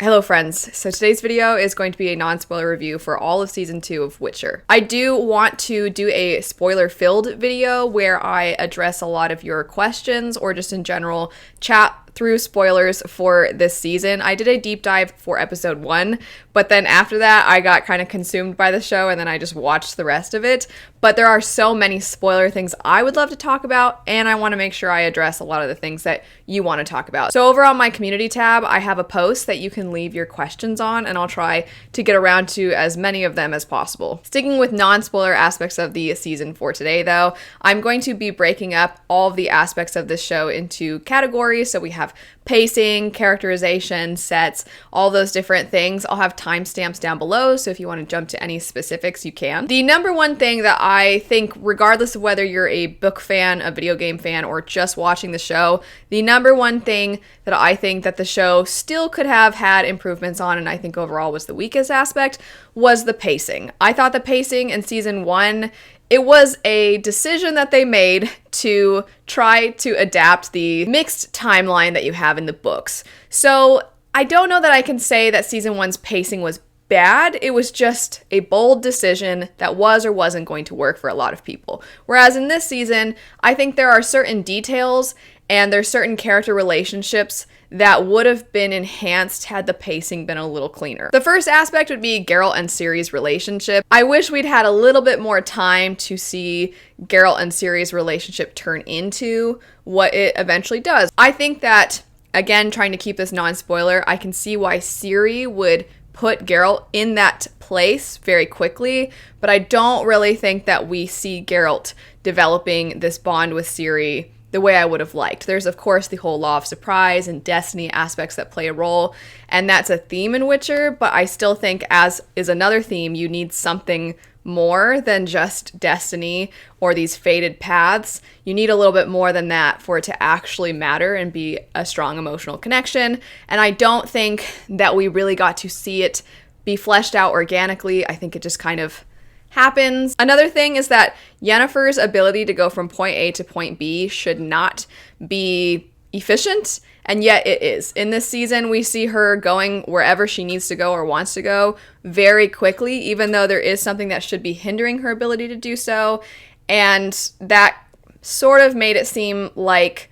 Hello friends, so today's video is going to be a non-spoiler review for all of Season 2 of Witcher. I do want to do a spoiler-filled video where I address a lot of your questions or just in general chat through spoilers for this season. I did a deep dive for episode 1, but then after that I got kind of consumed by the show and then I just watched the rest of it. But there are so many spoiler things I would love to talk about, and I want to make sure I address a lot of the things that you want to talk about. So over on my community tab, I have a post that you can leave your questions on, and I'll try to get around to as many of them as possible. Sticking with non-spoiler aspects of the season for today though, I'm going to be breaking up all of the aspects of this show into categories. So we have pacing, characterization, sets, all those different things. I'll have timestamps down below, so if you want to jump to any specifics, you can. The number one thing that I think, regardless of whether you're a book fan, a video game fan, or just watching the show, the number one thing that I think that the show still could have had improvements on, and I think overall was the weakest aspect, was the pacing. I thought the pacing in season 1, it was a decision that they made to try to adapt the mixed timeline that you have in the books. So I don't know that I can say that season 1's pacing was bad. It was just a bold decision that was or wasn't going to work for a lot of people. Whereas in this season, I think there are certain details and there's certain character relationships that would have been enhanced had the pacing been a little cleaner. The first aspect would be Geralt and Ciri's relationship. I wish we'd had a little bit more time to see Geralt and Ciri's relationship turn into what it eventually does. I think that, again, trying to keep this non-spoiler, I can see why Ciri would put Geralt in that place very quickly, but I don't really think that we see Geralt developing this bond with Ciri the way I would have liked. There's, of course, the whole law of surprise and destiny aspects that play a role, and that's a theme in Witcher, but I still think, as is another theme, you need something more than just destiny or these fated paths. You need a little bit more than that for it to actually matter and be a strong emotional connection, and I don't think that we really got to see it be fleshed out organically. I think it just kind of happens. Another thing is that Yennefer's ability to go from point A to point B should not be efficient, and yet it is. In this season, we see her going wherever she needs to go or wants to go very quickly, even though there is something that should be hindering her ability to do so, and that sort of made it seem like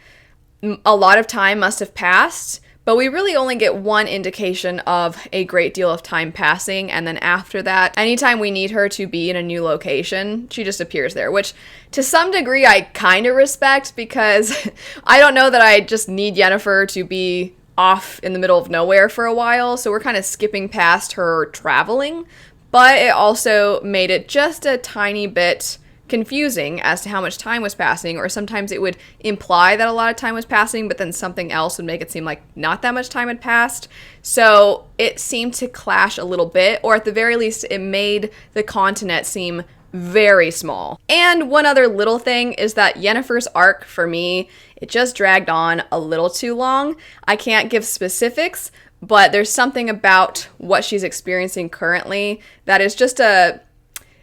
a lot of time must have passed. But we really only get one indication of a great deal of time passing, and then after that, anytime we need her to be in a new location, she just appears there, which to some degree I kind of respect, because I don't know that I just need Yennefer to be off in the middle of nowhere for a while, so we're kind of skipping past her traveling, but it also made it just a tiny bit confusing as to how much time was passing, or sometimes it would imply that a lot of time was passing, but then something else would make it seem like not that much time had passed. So it seemed to clash a little bit, or at the very least, it made the continent seem very small. And one other little thing is that Yennefer's arc, for me, it just dragged on a little too long. I can't give specifics, but there's something about what she's experiencing currently that is just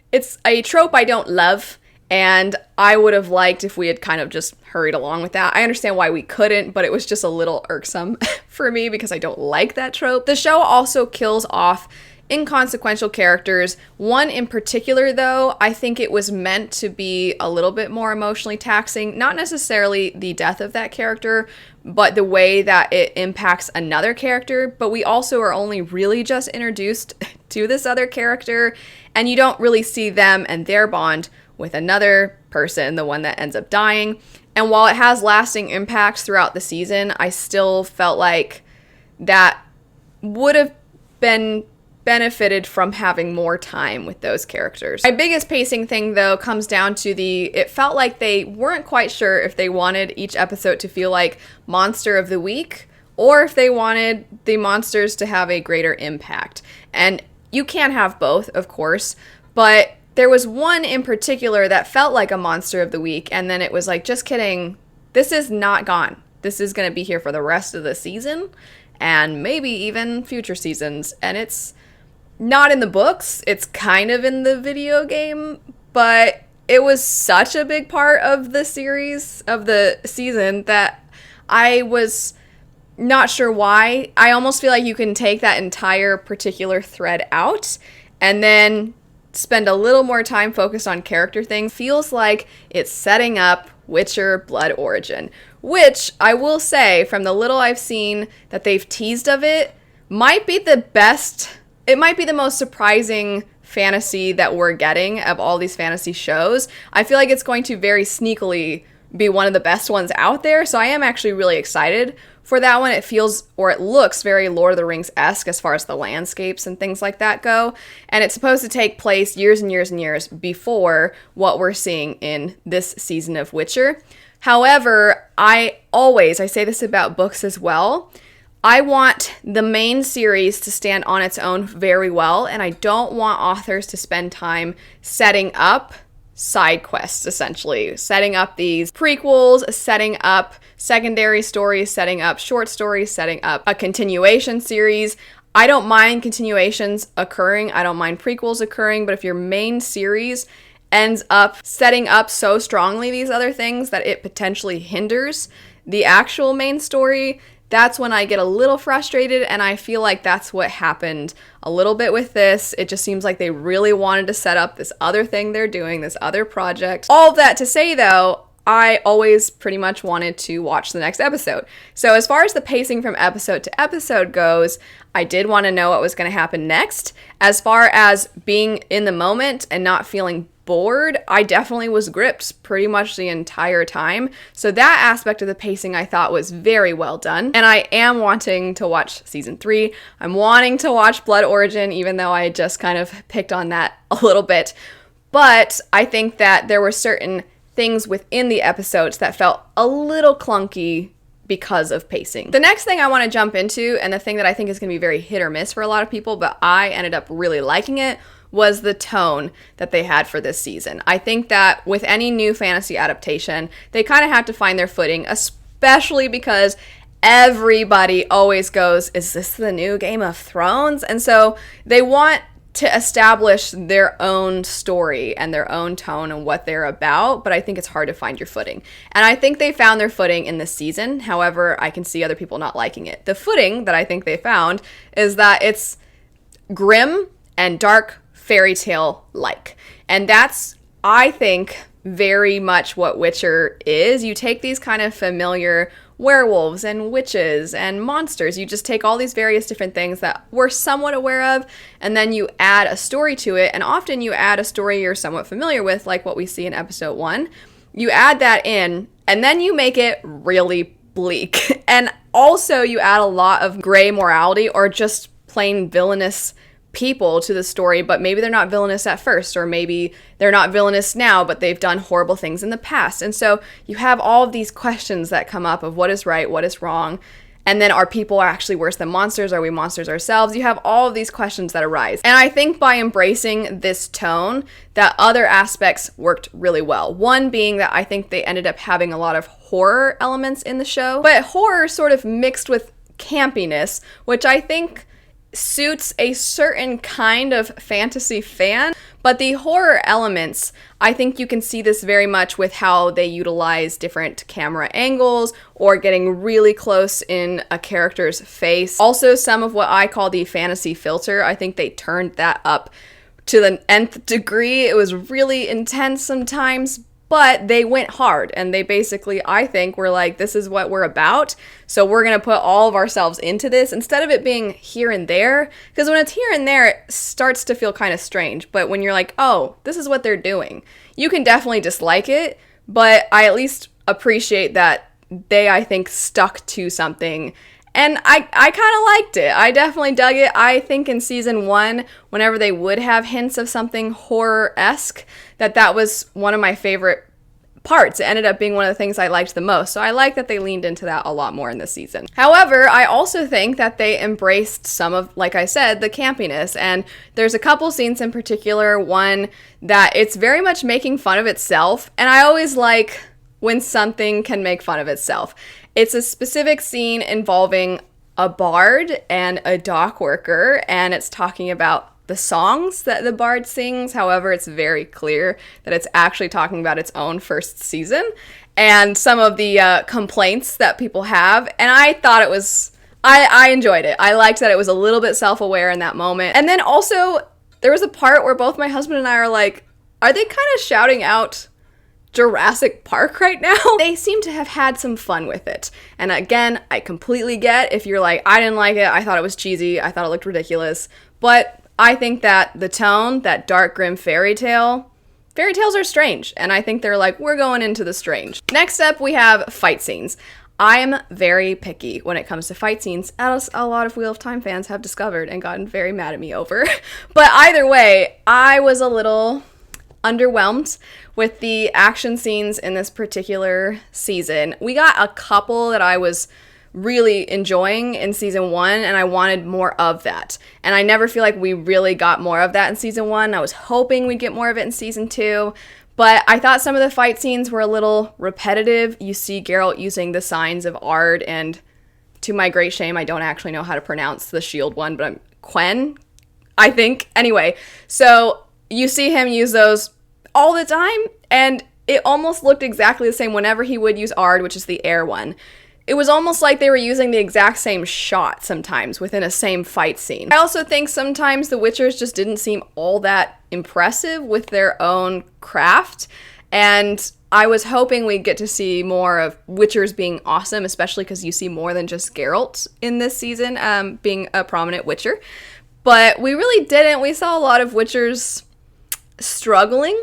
it's a trope I don't love, and I would have liked if we had kind of just hurried along with that. I understand why we couldn't, but it was just a little irksome for me because I don't like that trope. The show also kills off inconsequential characters. One in particular, though, I think it was meant to be a little bit more emotionally taxing. Not necessarily the death of that character, but the way that it impacts another character. But we also are only really just introduced to this other character, and you don't really see them and their bond with another person, the one that ends up dying. And while it has lasting impacts throughout the season, I still felt like that would have been benefited from having more time with those characters. My biggest pacing thing, though, comes down to it felt like they weren't quite sure if they wanted each episode to feel like Monster of the Week, or if they wanted the monsters to have a greater impact. And you can have both, of course, but there was one in particular that felt like a Monster of the Week, and then it was like, just kidding, this is not gone. This is going to be here for the rest of the season, and maybe even future seasons, and it's not in the books, it's kind of in the video game, but it was such a big part of the series, of the season, that I was Not sure why. I almost feel like you can take that entire particular thread out and then spend a little more time focused on character things. Feels like it's setting up Witcher Blood Origin, which I will say, from the little I've seen that they've teased of it, might be the best. It might be the most surprising fantasy that we're getting of all these fantasy shows. I feel like it's going to very sneakily be one of the best ones out there, so I am actually really excited for that one. It feels, or it looks, very Lord of the Rings-esque as far as the landscapes and things like that go, and it's supposed to take place years and years and years before what we're seeing in this season of Witcher. However, I say this about books as well, I want the main series to stand on its own very well, and I don't want authors to spend time setting up side quests, essentially. Setting up these prequels, setting up secondary stories, setting up short stories, setting up a continuation series. I don't mind continuations occurring. I don't mind prequels occurring, but if your main series ends up setting up so strongly these other things that it potentially hinders the actual main story, that's when I get a little frustrated, and I feel like that's what happened a little bit with this. It just seems like they really wanted to set up this other thing they're doing, this other project. All of that to say, though, I always pretty much wanted to watch the next episode. So as far as the pacing from episode to episode goes, I did want to know what was going to happen next. As far as being in the moment and not feeling bored, I definitely was gripped pretty much the entire time. So that aspect of the pacing I thought was very well done. And I am wanting to watch season 3. I'm wanting to watch Blood Origin, even though I just kind of picked on that a little bit. But I think that there were certain things within the episodes that felt a little clunky because of pacing. The next thing I want to jump into, and the thing that I think is going to be very hit or miss for a lot of people, but I ended up really liking it, was the tone that they had for this season. I think that with any new fantasy adaptation, they kind of have to find their footing, especially because everybody always goes, is this the new Game of Thrones? And so they want to establish their own story and their own tone and what they're about, but I think it's hard to find your footing. And I think they found their footing in this season. However, I can see other people not liking it. The footing that I think they found is that it's grim and dark fairy tale like. And that's, I think, very much what Witcher is. You take these kind of familiar werewolves and witches and monsters. You just take all these various different things that we're somewhat aware of, and then you add a story to it. And often you add a story you're somewhat familiar with, like what we see in episode 1. You add that in, and then you make it really bleak. And also you add a lot of gray morality or just plain villainous people to the story, but maybe they're not villainous at first, or maybe they're not villainous now, but they've done horrible things in the past. And so you have all of these questions that come up of what is right, what is wrong, and then are people actually worse than monsters? Are we monsters ourselves? You have all of these questions that arise. And I think by embracing this tone, that other aspects worked really well. One being that I think they ended up having a lot of horror elements in the show, but horror sort of mixed with campiness, which I think suits a certain kind of fantasy fan. But the horror elements, I think you can see this very much with how they utilize different camera angles or getting really close in a character's face. Also, some of what I call the fantasy filter, I think they turned that up to the nth degree. It was really intense sometimes, but they went hard, and they basically, I think, were like, this is what we're about, so we're going to put all of ourselves into this, instead of it being here and there, because when it's here and there, it starts to feel kind of strange, but when you're like, oh, this is what they're doing, you can definitely dislike it, but I at least appreciate that they, I think, stuck to something. And I kind of liked it. I definitely dug it. I think in season 1, whenever they would have hints of something horror-esque, that was one of my favorite parts. It ended up being one of the things I liked the most. So I like that they leaned into that a lot more in this season. However, I also think that they embraced some of, like I said, the campiness. And there's a couple scenes in particular, one that it's very much making fun of itself. And I always like when something can make fun of itself. It's a specific scene involving a bard and a dock worker, and it's talking about the songs that the bard sings. However, it's very clear that it's actually talking about its own first season. and some of the complaints that people have. And I thought it was, I enjoyed it. I liked that it was a little bit self-aware in that moment. And then also, there was a part where both my husband and I are like, are they kind of shouting out Jurassic Park right now? They seem to have had some fun with it. And again, I completely get if you're like, I didn't like it, I thought it was cheesy, I thought it looked ridiculous. But I think that the tone, that dark, grim fairy tales are strange. And I think they're like, we're going into the strange. Next up, we have fight scenes. I am very picky when it comes to fight scenes, as a lot of Wheel of Time fans have discovered and gotten very mad at me over. But either way, I was a little underwhelmed with the action scenes in this particular season. We got a couple that I was really enjoying in season 1, and I wanted more of that. And I never feel like we really got more of that in season 1. I was hoping we'd get more of it in season 2, but I thought some of the fight scenes were a little repetitive. You see Geralt using the signs of Ard, and to my great shame, I don't actually know how to pronounce the shield one, but I'm Quen, I think. Anyway, so you see him use those all the time, and it almost looked exactly the same whenever he would use Ard, which is the air one. It was almost like they were using the exact same shot sometimes within a same fight scene. I also think sometimes the Witchers just didn't seem all that impressive with their own craft, and I was hoping we'd get to see more of Witchers being awesome, especially because you see more than just Geralt in this season being a prominent Witcher. But we really didn't. We saw a lot of Witchers struggling,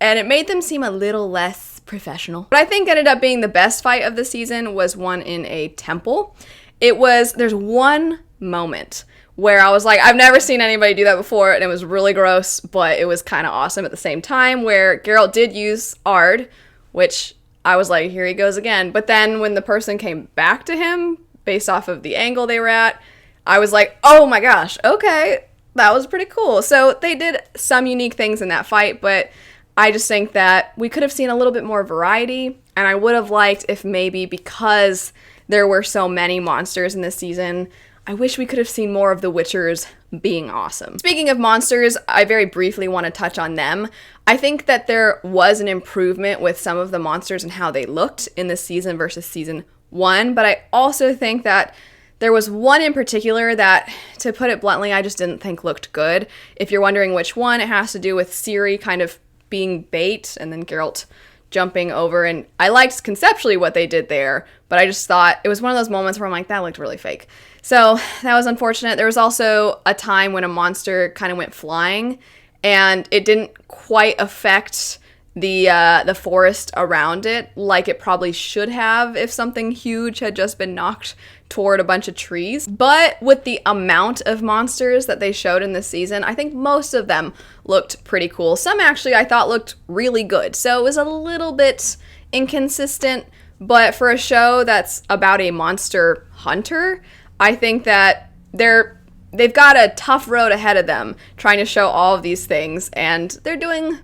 and it made them seem a little less professional. What I think ended up being the best fight of the season was one in a temple. There's one moment where I was like, I've never seen anybody do that before, and it was really gross, but it was kind of awesome at the same time, where Geralt did use Ard, which I was like, here he goes again. But then when the person came back to him, based off of the angle they were at, I was like, oh my gosh, okay, that was pretty cool. So they did some unique things in that fight, but I just think that we could have seen a little bit more variety, and I would have liked if maybe because there were so many monsters in this season, I wish we could have seen more of the Witchers being awesome. Speaking of monsters, I very briefly want to touch on them. I think that there was an improvement with some of the monsters and how they looked in this season versus season 1, but I also think that there was one in particular that, to put it bluntly, I just didn't think looked good. If you're wondering which one, it has to do with Ciri kind of being bait and then Geralt jumping over, and I liked conceptually what they did there, but I just thought it was one of those moments where I'm like, that looked really fake. So that was unfortunate. There was also a time when a monster kind of went flying, and it didn't quite affect the forest around it like it probably should have if something huge had just been knocked toward a bunch of trees. But with the amount of monsters that they showed in this season, I think most of them looked pretty cool. Some actually I thought looked really good. So it was a little bit inconsistent, but for a show that's about a monster hunter, I think that they've got a tough road ahead of them trying to show all of these things, and they're doing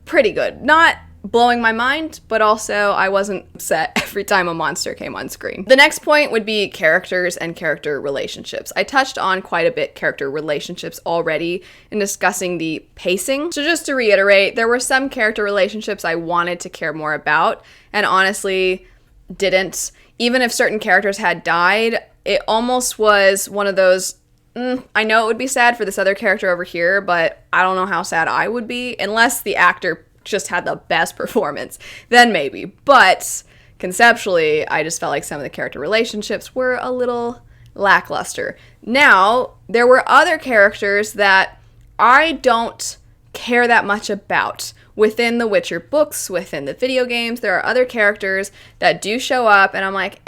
pretty good. Not blowing my mind, but also I wasn't upset every time a monster came on screen. The next point would be characters and character relationships. I touched on quite a bit character relationships already in discussing the pacing. So just to reiterate, there were some character relationships I wanted to care more about, and honestly didn't. Even if certain characters had died, it almost was one of those, I know it would be sad for this other character over here, but I don't know how sad I would be, unless the actor just had the best performance, then maybe. But conceptually, I just felt like some of the character relationships were a little lackluster. Now, there were other characters that I don't care that much about. Within the Witcher books, within the video games, there are other characters that do show up, and I'm like,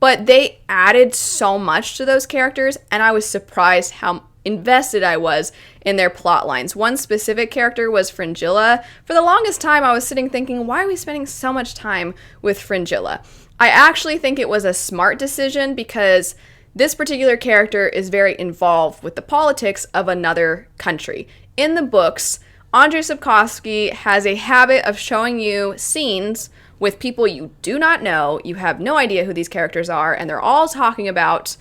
but they added so much to those characters, and I was surprised how invested I was in their plot lines. One specific character was Fringilla. For the longest time, I was sitting thinking, why are we spending so much time with Fringilla? I actually think it was a smart decision because this particular character is very involved with the politics of another country. In the books, Andrzej Sapkowski has a habit of showing you scenes with people you do not know, you have no idea who these characters are, and they're all talking about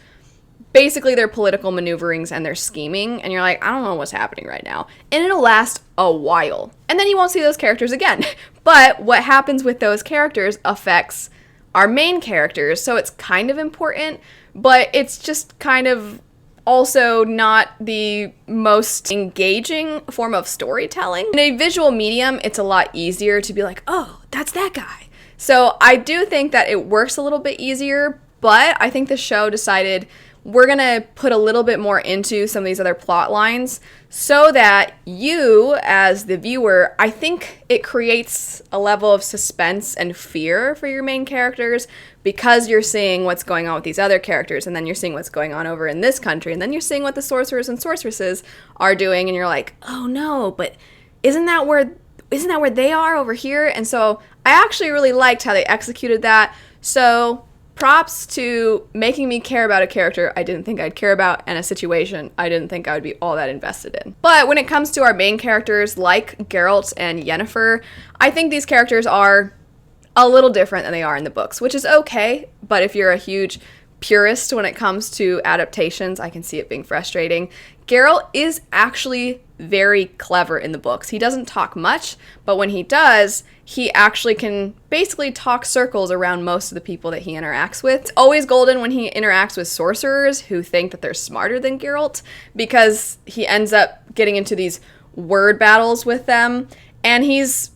basically their political maneuverings and their scheming, and you're like, I don't know what's happening right now. And it'll last a while. And then you won't see those characters again. But what happens with those characters affects our main characters, so it's kind of important, but it's just kind of also not the most engaging form of storytelling. In a visual medium, it's a lot easier to be like, oh, that's that guy. So I do think that it works a little bit easier, but I think the show decided we're gonna put a little bit more into some of these other plot lines so that you, as the viewer, I think it creates a level of suspense and fear for your main characters because you're seeing what's going on with these other characters, and then you're seeing what's going on over in this country, and then you're seeing what the sorcerers and sorceresses are doing, and you're like, oh no, but isn't that where they are over here? And so I actually really liked how they executed that. So props to making me care about a character I didn't think I'd care about and a situation I didn't think I would be all that invested in. But when it comes to our main characters like Geralt and Yennefer, I think these characters are a little different than they are in the books, which is okay, but if you're a huge purist when it comes to adaptations, I can see it being frustrating. Geralt is actually very clever in the books. He doesn't talk much, but when he does, he actually can basically talk circles around most of the people that he interacts with. It's always golden when he interacts with sorcerers who think that they're smarter than Geralt, because he ends up getting into these word battles with them, and he's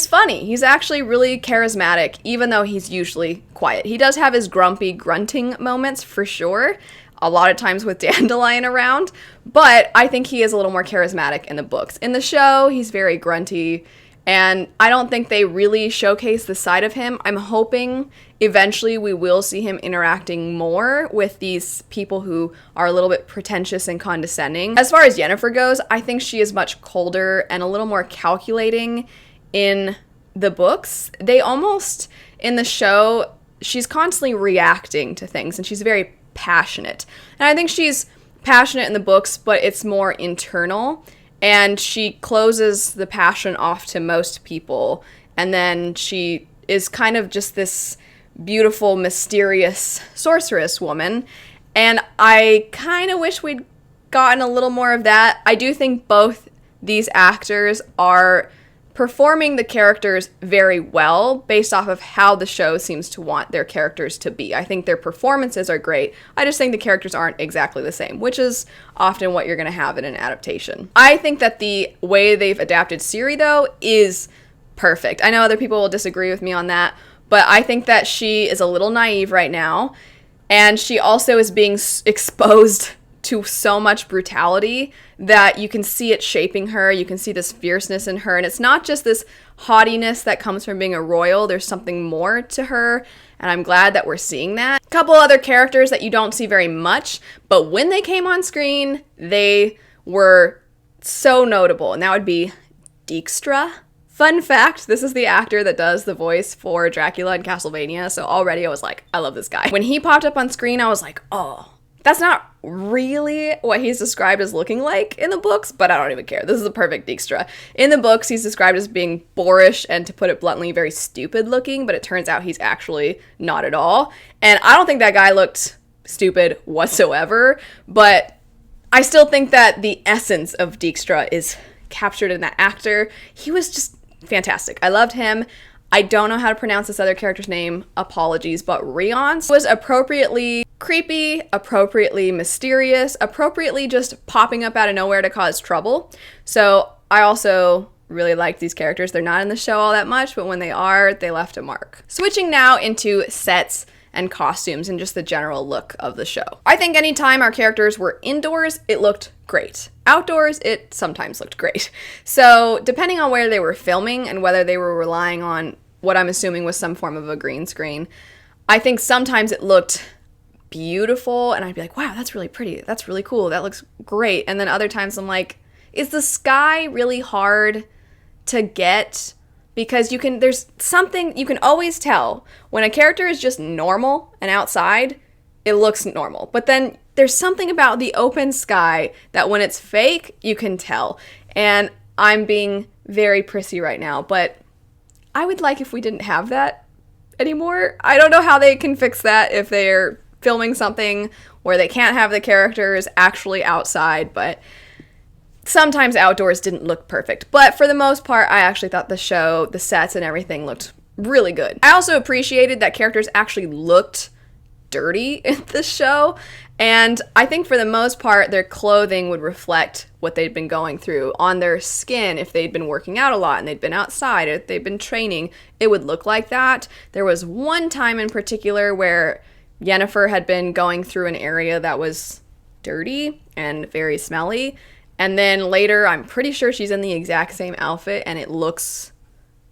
funny. He's actually really charismatic, even though he's usually quiet. He does have his grumpy grunting moments for sure, a lot of times with Dandelion around, but I think he is a little more charismatic in the books. In the show, he's very grunty, and I don't think they really showcase the side of him. I'm hoping eventually we will see him interacting more with these people who are a little bit pretentious and condescending. As far as Yennefer goes, I think she is much colder and a little more calculating in the books. They almost, in the show, she's constantly reacting to things, and she's very passionate. And I think she's passionate in the books, but it's more internal, and she closes the passion off to most people, and then she is kind of just this beautiful, mysterious sorceress woman, and I kind of wish we'd gotten a little more of that. I do think both these actors are performing the characters very well based off of how the show seems to want their characters to be. I think their performances are great. I just think the characters aren't exactly the same, which is often what you're going to have in an adaptation. I think that the way they've adapted Ciri, though, is perfect. I know other people will disagree with me on that, but I think that she is a little naive right now, and she also is being exposed to so much brutality that you can see it shaping her. You can see this fierceness in her, and it's not just this haughtiness that comes from being a royal. There's something more to her, and I'm glad that we're seeing that. A couple other characters that you don't see very much, but when they came on screen, they were so notable, and that would be Dijkstra. Fun fact, this is the actor that does the voice for Dracula in Castlevania, so already I was like, I love this guy. When he popped up on screen, I was like, oh, that's not really what he's described as looking like in the books, but I don't even care. This is a perfect Dijkstra. In the books, he's described as being boorish and, to put it bluntly, very stupid looking, but it turns out he's actually not at all. And I don't think that guy looked stupid whatsoever, but I still think that the essence of Dijkstra is captured in that actor. He was just fantastic. I loved him. I don't know how to pronounce this other character's name, apologies, but Rience was appropriately creepy, appropriately mysterious, appropriately just popping up out of nowhere to cause trouble. So I also really like these characters. They're not in the show all that much, but when they are, they left a mark. Switching now into sets and costumes and just the general look of the show. I think anytime our characters were indoors, it looked great. Outdoors, it sometimes looked great. So depending on where they were filming and whether they were relying on what I'm assuming was some form of a green screen, I think sometimes it looked beautiful and I'd be like, wow, that's really pretty. That's really cool. That looks great. And then other times I'm like, is the sky really hard to get? Because there's something, you can always tell when a character is just normal and outside, it looks normal. But then there's something about the open sky that when it's fake, you can tell. And I'm being very prissy right now, but I would like if we didn't have that anymore. I don't know how they can fix that if they're filming something where they can't have the characters actually outside, but sometimes outdoors didn't look perfect. But for the most part, I actually thought the show, the sets and everything looked really good. I also appreciated that characters actually looked dirty in the show, and I think for the most part their clothing would reflect what they'd been going through. On their skin, if they'd been working out a lot and they'd been outside, if they'd been training, it would look like that. There was one time in particular where Yennefer had been going through an area that was dirty and very smelly, and then later I'm pretty sure she's in the exact same outfit and it looks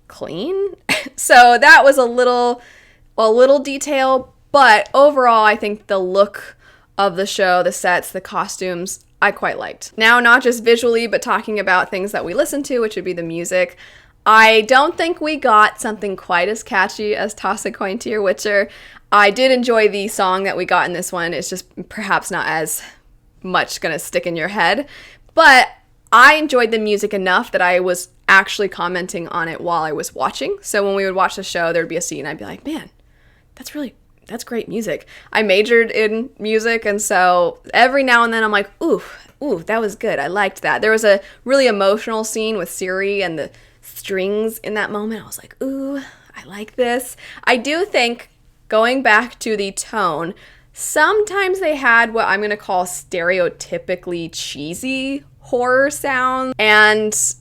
clean. So that was a little detail. But overall, I think the look of the show, the sets, the costumes, I quite liked. Now, not just visually, but talking about things that we listen to, which would be the music, I don't think we got something quite as catchy as Toss a Coin to Your Witcher. I did enjoy the song that we got in this one. It's just perhaps not as much gonna stick in your head. But I enjoyed the music enough that I was actually commenting on it while I was watching. So when we would watch the show, there'd be a scene, I'd be like, man, that's great music. I majored in music, and so every now and then I'm like, ooh, that was good. I liked that. There was a really emotional scene with Ciri and the strings in that moment. I was like, ooh, I like this. I do think, going back to the tone, sometimes they had what I'm going to call stereotypically cheesy horror sounds, and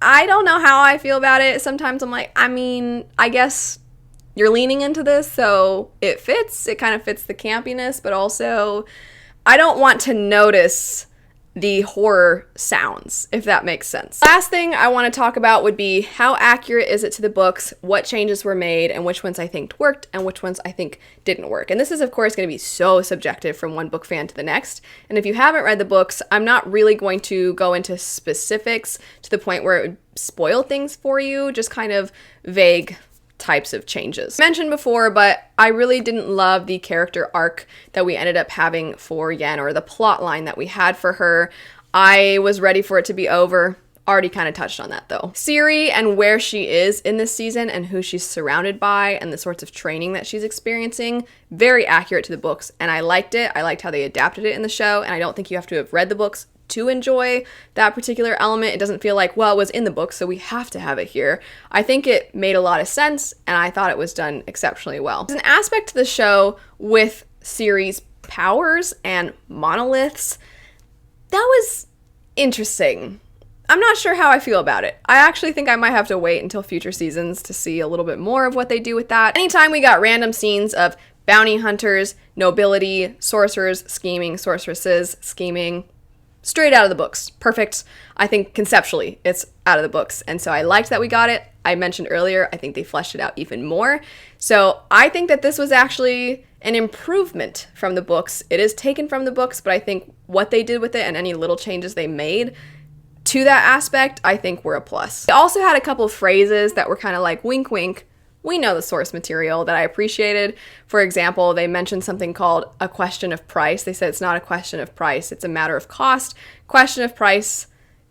I don't know how I feel about it. Sometimes I'm like, I mean, I guess you're leaning into this, so it fits. It kind of fits the campiness, but also I don't want to notice the horror sounds, if that makes sense. Last thing I want to talk about would be how accurate is it to the books, what changes were made, and which ones I think worked and which ones I think didn't work. And this is, of course, going to be so subjective from one book fan to the next. And if you haven't read the books, I'm not really going to go into specifics to the point where it would spoil things for you, just kind of vague types of changes. Mentioned before, but I really didn't love the character arc that we ended up having for Yen, or the plot line that we had for her. I was ready for it to be over. Already kind of touched on that though. Ciri and where she is in this season and who she's surrounded by and the sorts of training that she's experiencing, very accurate to the books, and I liked it. I liked how they adapted it in the show, and I don't think you have to have read the books to enjoy that particular element. It doesn't feel like, well, it was in the book, so we have to have it here. I think it made a lot of sense, and I thought it was done exceptionally well. There's an aspect to the show with Ciri's powers and monoliths that was interesting. I'm not sure how I feel about it. I actually think I might have to wait until future seasons to see a little bit more of what they do with that. Anytime we got random scenes of bounty hunters, nobility, sorcerers scheming, sorceresses scheming, straight out of the books. Perfect. I think conceptually it's out of the books. And so I liked that we got it. I mentioned earlier, I think they fleshed it out even more. So I think that this was actually an improvement from the books. It is taken from the books, but I think what they did with it and any little changes they made to that aspect, I think were a plus. They also had a couple of phrases that were kind of like wink, wink. We know the source material that I appreciated. For example, they mentioned something called a question of price. They said it's not a question of price, it's a matter of cost. Question of price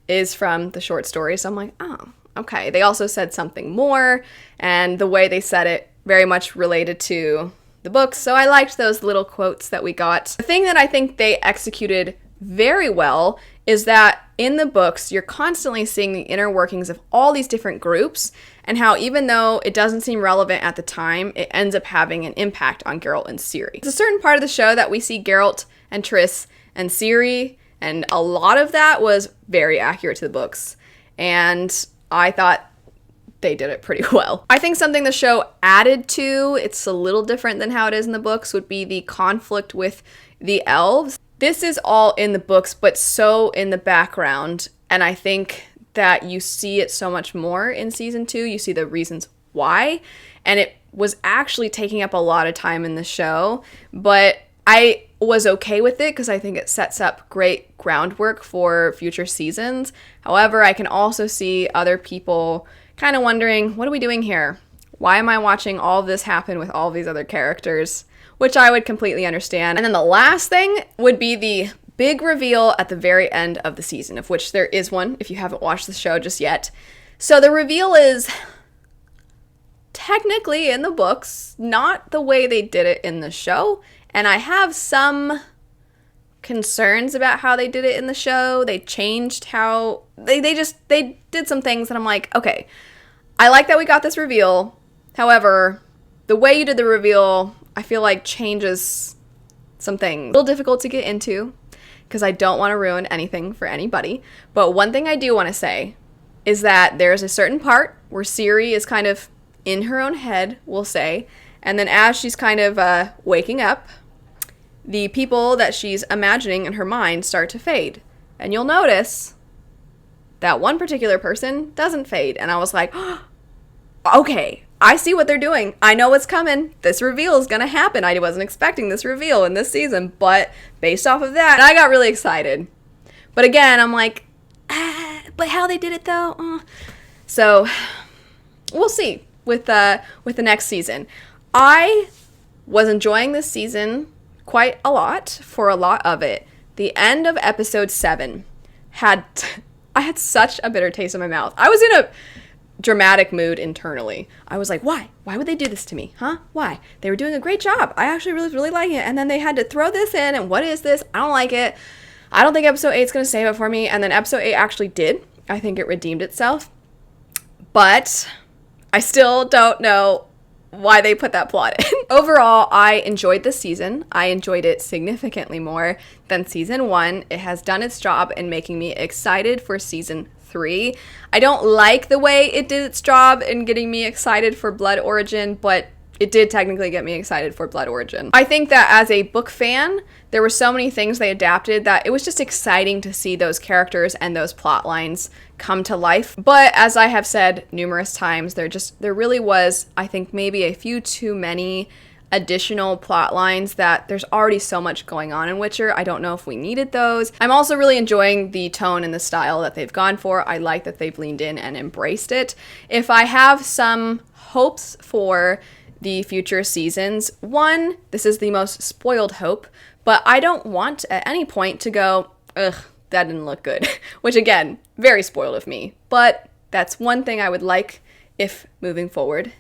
is from the short story, so I'm like, oh, okay. They also said something more, and the way they said it very much related to the books, so I liked those little quotes that we got. The thing that I think they executed very well is that in the books, you're constantly seeing the inner workings of all these different groups, and how even though it doesn't seem relevant at the time, it ends up having an impact on Geralt and Ciri. It's a certain part of the show that we see Geralt and Triss and Ciri, and a lot of that was very accurate to the books, and I thought they did it pretty well. I think something the show added to, it's a little different than how it is in the books, would be the conflict with the elves. This is all in the books, but so in the background, and I think that you see it so much more in season 2. You see the reasons why, and it was actually taking up a lot of time in the show, but I was okay with it because I think it sets up great groundwork for future seasons. However, I can also see other people kind of wondering, what are we doing here? Why am I watching all of this happen with all these other characters? Which I would completely understand. And then the last thing would be the big reveal at the very end of the season, of which there is one if you haven't watched the show just yet. So the reveal is technically in the books, not the way they did it in the show, And I have some concerns about how they did it in the show. They changed how they did some things that I'm like, okay, I like that we got this reveal. However, the way you did the reveal, I feel like changes some things. A little difficult to get into because I don't want to ruin anything for anybody. But one thing I do want to say is that there's a certain part where Siri is kind of in her own head, we'll say, and then as she's kind of waking up, the people that she's imagining in her mind start to fade. And you'll notice that one particular person doesn't fade. And I was like, oh, okay, I see what they're doing. I know what's coming. This reveal is going to happen. I wasn't expecting this reveal in this season, but based off of that, I got really excited. But again, I'm like, but how they did it though? So we'll see with the next season. I was enjoying this season quite a lot for a lot of it. The end of episode 7 I had such a bitter taste in my mouth. I was in a dramatic mood internally. I was like, why? Why would they do this to me? Huh? Why? They were doing a great job. I actually really like it. And then they had to throw this in. And what is this? I don't like it. I don't think episode 8 is going to save it for me. And then episode 8 actually did. I think it redeemed itself. But I still don't know why they put that plot in. Overall, I enjoyed this season. I enjoyed it significantly more than season 1. It has done its job in making me excited for season 3. I don't like the way it did its job in getting me excited for Blood Origin, but it did technically get me excited for Blood Origin. I think that as a book fan, there were so many things they adapted that it was just exciting to see those characters and those plot lines come to life. But as I have said numerous times, there really was, I think, maybe a few too many additional plot lines that there's already so much going on in Witcher. I don't know if we needed those. I'm also really enjoying the tone and the style that they've gone for. I like that they've leaned in and embraced it. If I have some hopes for the future seasons, one, this is the most spoiled hope, but I don't want at any point to go, ugh, that didn't look good. Which again, very spoiled of me. But that's one thing I would like if moving forward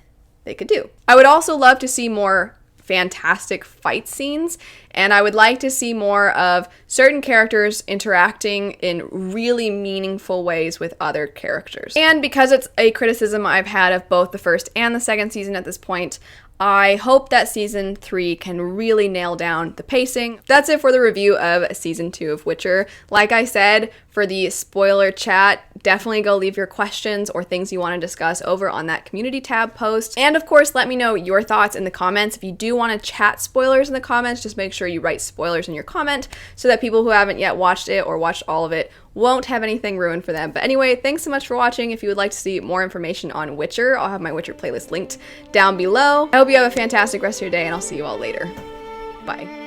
they could do. I would also love to see more fantastic fight scenes, and I would like to see more of certain characters interacting in really meaningful ways with other characters. And because it's a criticism I've had of both the first and the second season at this point, I hope that season 3 can really nail down the pacing. That's it for the review of season 2 of Witcher. Like I said, for the spoiler chat, definitely go leave your questions or things you want to discuss over on that community tab post. And of course, let me know your thoughts in the comments. If you do want to chat spoilers in the comments, just make sure you write spoilers in your comment so that people who haven't yet watched it or watched all of it won't have anything ruined for them. But anyway, thanks so much for watching. If you would like to see more information on Witcher, I'll have my Witcher playlist linked down below. I hope you have a fantastic rest of your day, and I'll see you all later. Bye.